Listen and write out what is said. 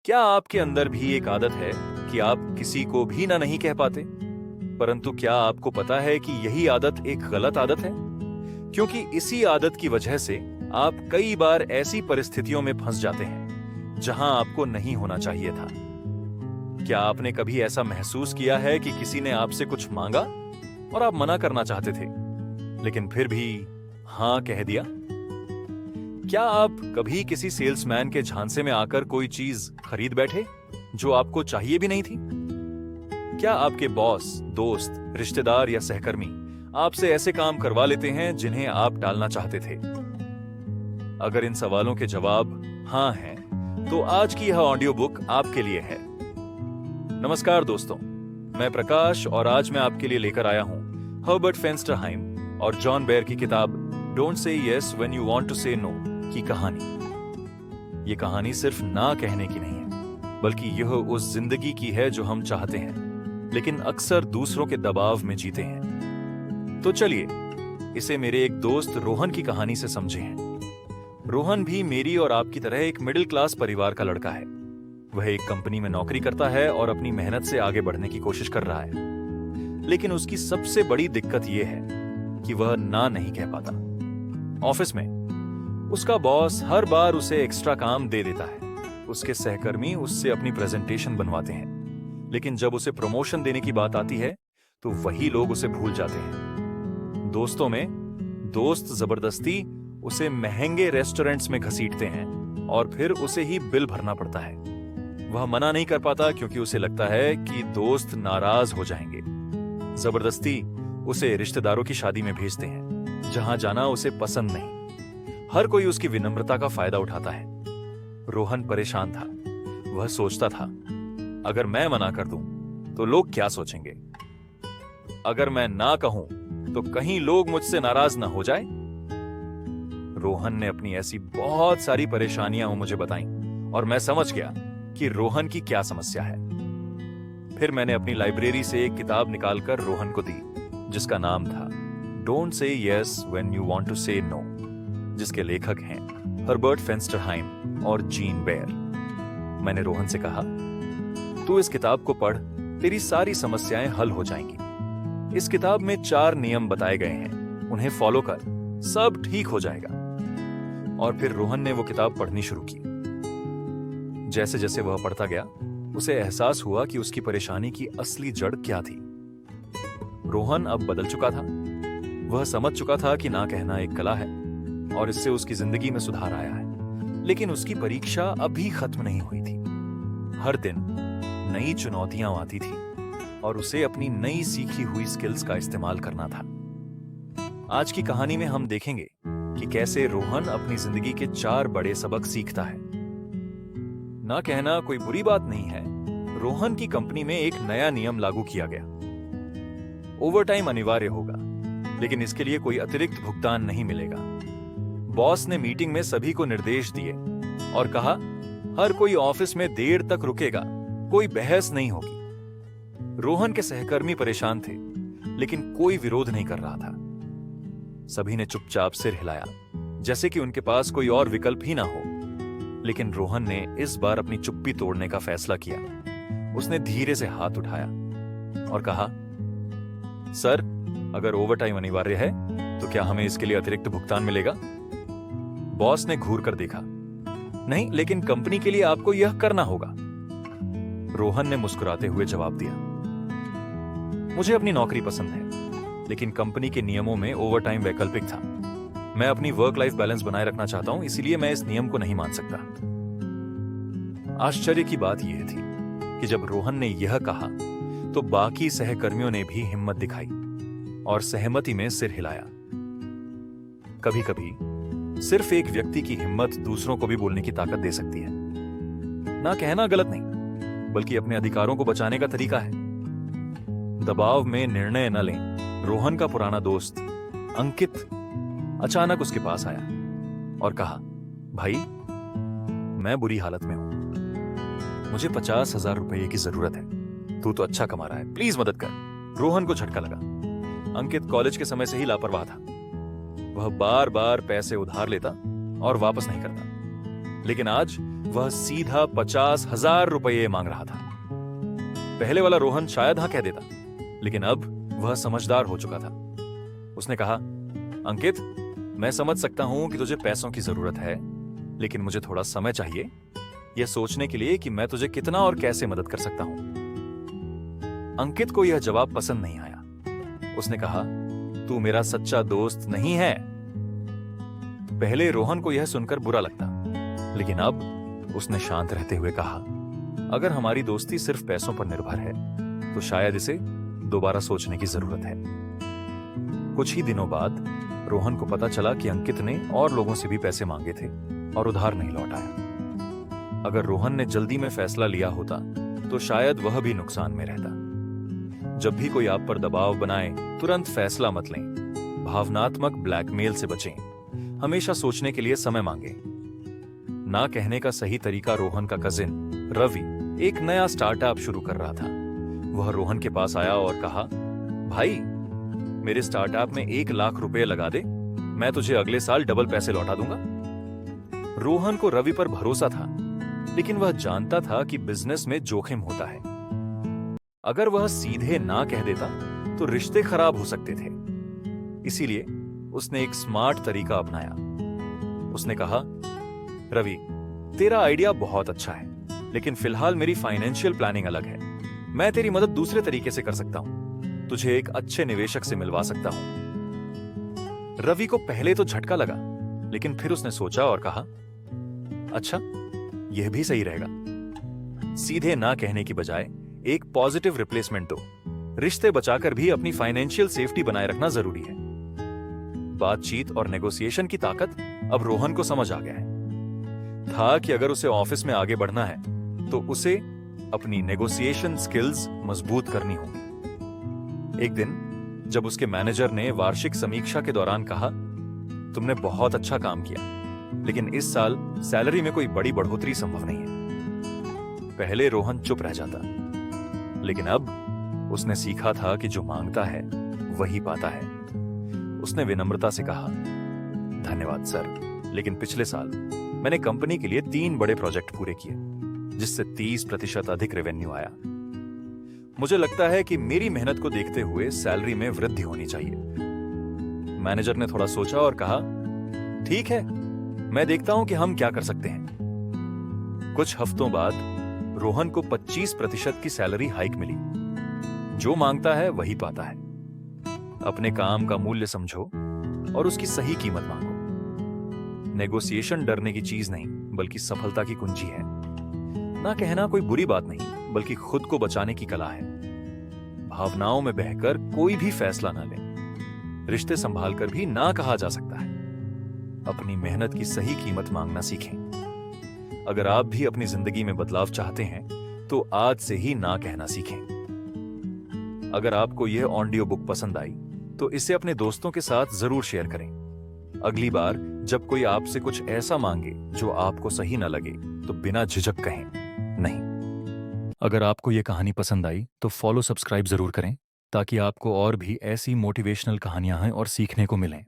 क्या आपके अंदर भी एक आदत है कि आप किसी को भी ना नहीं कह पाते? परंतु क्या आपको पता है कि यही आदत एक गलत आदत है? क्योंकि इसी आदत की वजह से आप कई बार ऐसी परिस्थितियों में फंस जाते हैं जहां आपको नहीं होना चाहिए था। क्या आपने कभी ऐसा महसूस किया है कि किसी ने आपसे कुछ मांगा और आप मना करना चाहते थे, लेकिन फिर भी हां कह दिया? क्या आप कभी किसी सेल्समैन के झांसे में आकर कोई चीज खरीद बैठे जो आपको चाहिए भी नहीं थी? क्या आपके बॉस, दोस्त, रिश्तेदार या सहकर्मी आपसे ऐसे काम करवा लेते हैं जिन्हें आप टालना चाहते थे? अगर इन सवालों के जवाब हां हैं, तो आज की यह ऑडियो बुक आपके लिए है। नमस्कार दोस्तों, मैं प्रकाश और आज मैं आपके लिए लेकर आया हूं हर्बर्ट फेंस्टरहाइम और जॉन बेयर की किताब don't say yes when you want to say no की कहानी। ये कहानी सिर्फ ना कहने की नहीं है, बल्कि यह उस जिंदगी की है जो हम चाहते हैं, लेकिन अक्सर दूसरों के दबाव में जीते हैं। तो चलिए इसे मेरे एक दोस्त रोहन की कहानी से समझे हैं। रोहन भी मेरी और आपकी तरह एक मिडिल क्लास परिवार का लड़का है। वह एक कंपनी में नौकरी करता है और अपनी मेहनत से आगे बढ़ने की कोशिश कर रहा है, लेकिन उसकी सबसे बड़ी दिक्कत यह है कि वह ना नहीं कह पाता। ऑफिस में उसका बॉस हर बार उसे एक्स्ट्रा काम दे देता है। उसके सहकर्मी उससे अपनी प्रेजेंटेशन बनवाते हैं, लेकिन जब उसे प्रमोशन देने की बात आती है तो वही लोग उसे भूल जाते हैं। दोस्तों में दोस्त जबरदस्ती उसे महंगे रेस्टोरेंट्स में घसीटते हैं और फिर उसे ही बिल भरना पड़ता है। वह मना नहीं कर पाता क्योंकि उसे लगता है कि दोस्त नाराज हो जाएंगे। जबरदस्ती उसे रिश्तेदारों की शादी में भेजते हैं जहां जाना उसे पसंद नहीं। हर कोई उसकी विनम्रता का फायदा उठाता है। रोहन परेशान था। वह सोचता था, अगर मैं मना कर दूं तो लोग क्या सोचेंगे? अगर मैं ना कहूं तो कहीं लोग मुझसे नाराज ना हो जाए। रोहन ने अपनी ऐसी बहुत सारी परेशानियां मुझे बताईं और मैं समझ गया कि रोहन की क्या समस्या है। फिर मैंने अपनी लाइब्रेरी से एक किताब निकालकर रोहन को दी, जिसका नाम था don't say yes when you want to say no, जिसके लेखक हैं हर्बर्ट फेंस्टरहाइम और जीन बेयर। मैंने रोहन से कहा, तू इस किताब को पढ़, तेरी सारी समस्याएं हल हो जाएंगी। इस किताब में 4 नियम बताए गए हैं, उन्हें फॉलो कर, सब ठीक हो जाएगा। और फिर रोहन ने वो किताब पढ़नी शुरू की। जैसे जैसे वह पढ़ता गया, उसे एहसास हुआ कि उसकी परेशानी की असली जड़ क्या थी। रोहन अब बदल चुका था। वह समझ चुका था कि ना कहना एक कला है और इससे उसकी जिंदगी में सुधार आया है। लेकिन उसकी परीक्षा अभी खत्म नहीं हुई थी। हर दिन नई चुनौतियां आती थी और उसे अपनी नई सीखी हुई स्किल्स का इस्तेमाल करना था। आज की कहानी में हम देखेंगे कि कैसे रोहन अपनी जिंदगी के 4 बड़े सबक सीखता है। ना कहना कोई बुरी बात नहीं है। रोहन की कंपनी में एक नया नियम लागू किया गया। ओवरटाइम अनिवार्य होगा, लेकिन इसके लिए कोई अतिरिक्त भुगतान नहीं मिलेगा। बॉस ने मीटिंग में सभी को निर्देश दिए और कहा, हर कोई ऑफिस में देर तक रुकेगा, कोई बहस नहीं होगी। रोहन के सहकर्मी परेशान थे, लेकिन कोई विरोध नहीं कर रहा था। सभी ने चुपचाप सिर हिलाया, जैसे कि उनके पास कोई और विकल्प ही ना हो। लेकिन रोहन ने इस बार अपनी चुप्पी तोड़ने का फैसला किया। उसने धीरे से हाथ उठाया और कहा, सर, अगर ओवरटाइम अनिवार्य है तो क्या हमें इसके लिए अतिरिक्त भुगतान मिलेगा? बॉस ने घूर कर देखा। नहीं, लेकिन कंपनी के लिए आपको यह करना होगा। रोहन ने मुस्कुराते हुए जवाब दिया, मुझे अपनी नौकरी पसंद है, लेकिन कंपनी के नियमों में ओवरटाइम वैकल्पिक था। मैं अपनी वर्क लाइफ बैलेंस बनाए रखना चाहता हूं, इसीलिए मैं इस नियम को नहीं मान सकता। आश्चर्य की बात यह थी कि जब रोहन ने यह कहा तो बाकी सहकर्मियों ने भी हिम्मत दिखाई और सहमति में सिर हिलाया। कभी कभी सिर्फ एक व्यक्ति की हिम्मत दूसरों को भी बोलने की ताकत दे सकती है। ना कहना गलत नहीं, बल्कि अपने अधिकारों को बचाने का तरीका है। दबाव में निर्णय न लें। रोहन का पुराना दोस्त अंकित अचानक उसके पास आया और कहा, भाई, मैं बुरी हालत में हूं, मुझे 50,000 रुपये की जरूरत है। तू तो अच्छा कमा रहा है, प्लीज मदद कर। रोहन को झटका लगा। अंकित कॉलेज के समय से ही लापरवाह था। वह बार बार पैसे उधार लेता और वापस नहीं करता, लेकिन आज वह सीधा 50,000 रुपये मांग रहा था। पहले वाला रोहन शायद हाँ कह देता, लेकिन अब वह समझदार हो चुका था। उसने कहा, अंकित, मैं समझ सकता हूं कि तुझे पैसों की जरूरत है, लेकिन मुझे थोड़ा समय चाहिए यह सोचने के लिए कि मैं तुझे कितना और कैसे मदद कर सकता हूं। अंकित को यह जवाब पसंद नहीं आया। उसने कहा, तू मेरा सच्चा दोस्त नहीं है। पहले रोहन को यह सुनकर बुरा लगता, लेकिन अब उसने शांत रहते हुए कहा, अगर हमारी दोस्ती सिर्फ पैसों पर निर्भर है तो शायद इसे दोबारा सोचने की जरूरत है। कुछ ही दिनों बाद रोहन को पता चला कि अंकित ने और लोगों से भी पैसे मांगे थे और उधार नहीं लौटाया। अगर रोहन ने जल्दी में फैसला लिया होता तो शायद वह भी नुकसान में रहता। जब भी कोई आप पर दबाव बनाए, तुरंत फैसला मत लें। भावनात्मक ब्लैकमेल से बचें। हमेशा सोचने के लिए समय मांगें। ना कहने का सही तरीका। रोहन का कजिन रवि एक नया स्टार्टअप शुरू कर रहा था। वह रोहन के पास आया और कहा, भाई, मेरे स्टार्टअप में 1 लाख रुपए लगा दे, मैं तुझे अगले साल डबल पैसे लौटा दूंगा। रोहन को रवि पर भरोसा था, लेकिन वह जानता था कि बिजनेस में जोखिम होता है। अगर वह सीधे ना कह देता तो रिश्ते खराब हो सकते थे। इसीलिए उसने एक स्मार्ट तरीका अपनाया। उसने कहा, रवि, तेरा आइडिया बहुत अच्छा है, लेकिन फिलहाल मेरी फाइनेंशियल प्लानिंग अलग है। मैं तेरी मदद दूसरे तरीके से कर सकता हूं। तुझे एक अच्छे निवेशक से मिलवा सकता हूं। रवि को पहले तो झटका लगा, लेकिन फिर उसने सोचा और कहा, अच्छा, यह भी सही रहेगा। सीधे ना कहने की बजाय एक पॉजिटिव रिप्लेसमेंट दो। रिश्ते बचाकर भी अपनी फाइनेंशियल सेफ्टी बनाए रखना जरूरी है। बातचीत और नेगोशिएशन की ताकत अब रोहन को समझ आ गया है था कि अगर उसे ऑफिस में आगे बढ़ना है तो उसे अपनी नेगोशिएशन स्किल्स मजबूत करनी होगी। एक दिन जब उसके मैनेजर ने वार्षिक समीक्षा के दौरान कहा, तुमने बहुत अच्छा काम किया, लेकिन इस साल सैलरी में कोई बड़ी बढ़ोतरी संभव नहीं है। पहले रोहन चुप रह जाता, लेकिन अब उसने सीखा था कि जो मांगता है वही पाता है। उसने विनम्रता से कहा, धन्यवाद सर, लेकिन पिछले साल मैंने कंपनी के लिए 3 बड़े प्रोजेक्ट पूरे किए, जिससे 30% अधिक रेवेन्यू आया। मुझे लगता है कि मेरी मेहनत को देखते हुए सैलरी में वृद्धि होनी चाहिए। मैनेजर ने थोड़ा सोचा और कहा, ठीक है, मैं देखता हूं कि हम क्या कर सकते हैं। कुछ हफ्तों बाद रोहन को 25% की सैलरी हाइक मिली। जो मांगता है वही पाता है। अपने काम का मूल्य समझो और उसकी सही कीमत मांगो। नेगोशिएशन डरने की चीज नहीं, बल्कि सफलता की कुंजी है। ना कहना कोई बुरी बात नहीं, बल्कि खुद को बचाने की कला है। भावनाओं में बहकर कोई भी फैसला ना लें। रिश्ते संभालकर भी ना कहा जा सकता है। अपनी मेहनत की सही कीमत मांगना सीखें। अगर आप भी अपनी जिंदगी में बदलाव चाहते हैं तो आज से ही ना कहना सीखें। अगर आपको यह ऑडियो बुक पसंद आई तो इसे अपने दोस्तों के साथ जरूर शेयर करें। अगली बार जब कोई आपसे कुछ ऐसा मांगे जो आपको सही न लगे तो बिना झिझक कहें, नहीं। अगर आपको यह कहानी पसंद आई तो फॉलो सब्सक्राइब जरूर करें, ताकि आपको और भी ऐसी मोटिवेशनल कहानियां हैं और सीखने को मिलें।